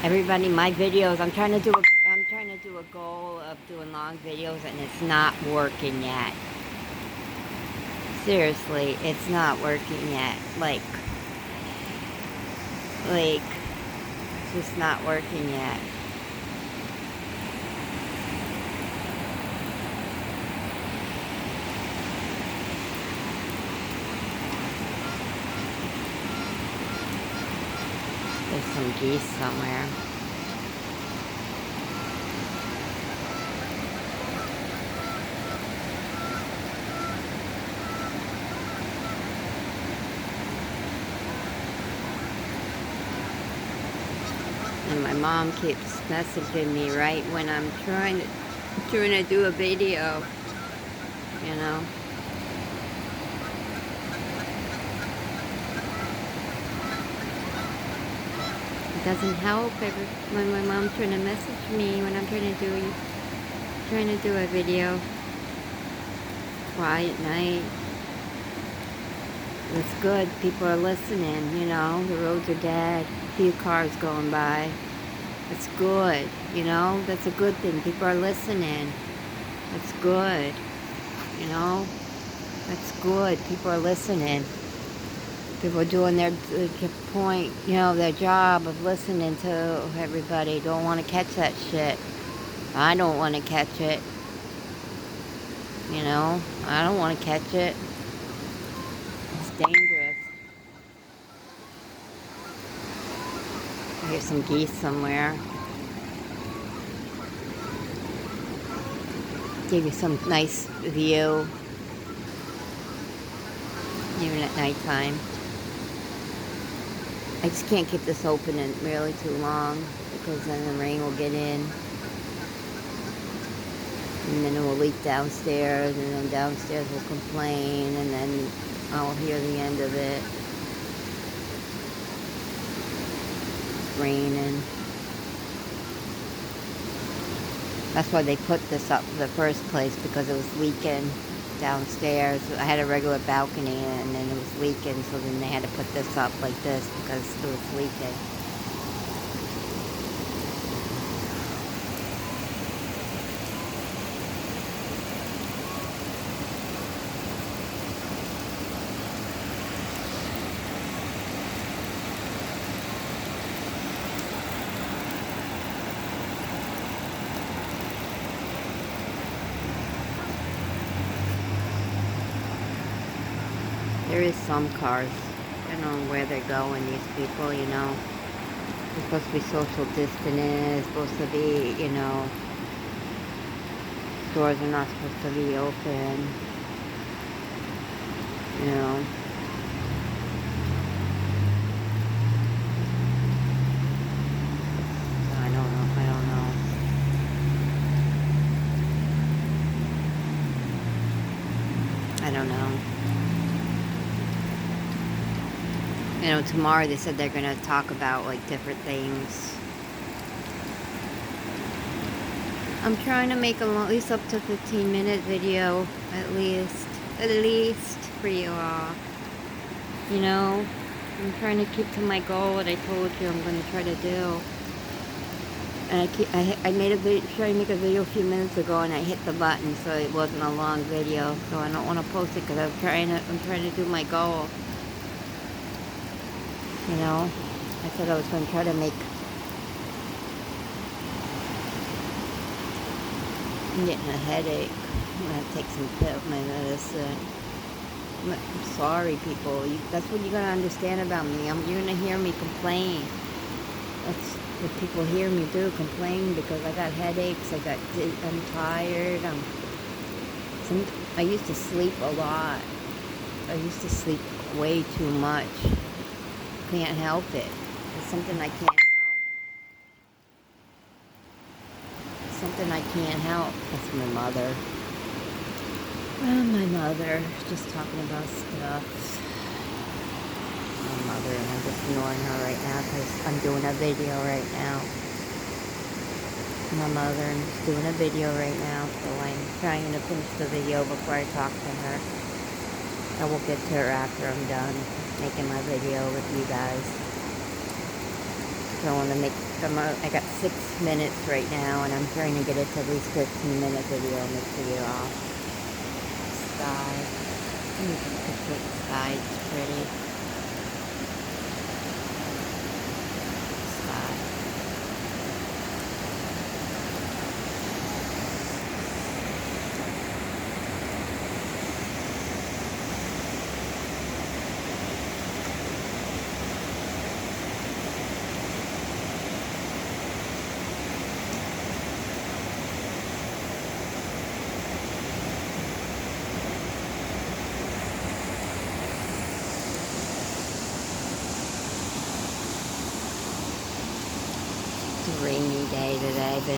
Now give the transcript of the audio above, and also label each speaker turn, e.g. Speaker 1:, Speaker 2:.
Speaker 1: Everybody, my videos, I'm trying to do a goal of doing long videos and it's not working yet. Seriously, it's not working yet. It's just not working yet. There's some geese somewhere. And my mom keeps messaging me right when I'm trying to do a video, you know. It doesn't help when my mom's trying to message me when I'm trying to do a video. Quiet night. It's good. People are listening, you know. The roads are dead. Few cars going by. It's good, you know. That's a good thing. People are listening. That's good, you know. That's good. People are listening. People are doing their point, you know, their job of listening to everybody. Don't want to catch that shit. I don't want to catch it. You know, I don't want to catch it. It's dangerous. I hear some geese somewhere. Give you some nice view, even at nighttime. I just can't keep this open and really too long because then the rain will get in. And then it will leak downstairs, and then downstairs will complain, and then I'll hear the end of it. It's raining. That's why they put this up in the first place, because it was leaking downstairs. I had a regular balcony and then it was leaking, so then they had to put this up like this because it was leaking. There is some cars. I don't know where they're going, these people, you know. They're supposed to be social distancing, supposed to be, you know, stores are not supposed to be open, you know. I don't know, I don't know. I don't know. You know, tomorrow they said they're going to talk about, like, different things. I'm trying to make at least up to 15-minute video, at least for you all. You know, I'm trying to keep to my goal that I told you I'm going to try to do. And I made a video, tried to make a video a few minutes ago, and I hit the button, so it wasn't a long video. So I don't want to post it because I'm trying to do my goal. You know, I said I was going to try to make. I'm getting a headache. I'm going to take my medicine. I'm sorry, people. That's what you got to understand about me. You're going to hear me complain. That's what people hear me do, complain, because I got headaches. I'm tired. I used to sleep a lot. I used to sleep way too much. Can't help it. It's something I can't help. Something I can't help. That's my mother. My mother, just talking about stuff. My mother, and I'm just ignoring her right now because I'm doing a video right now. My mother, and just doing a video right now, so I'm trying to finish the video before I talk to her. I will get to her after I'm done making my video with you guys. So I want to make them. I got 6 minutes right now, and I'm trying to get it to at least 15-minute video and this video off. Sky. I think the sky is pretty. Sky. It's a rainy day today, but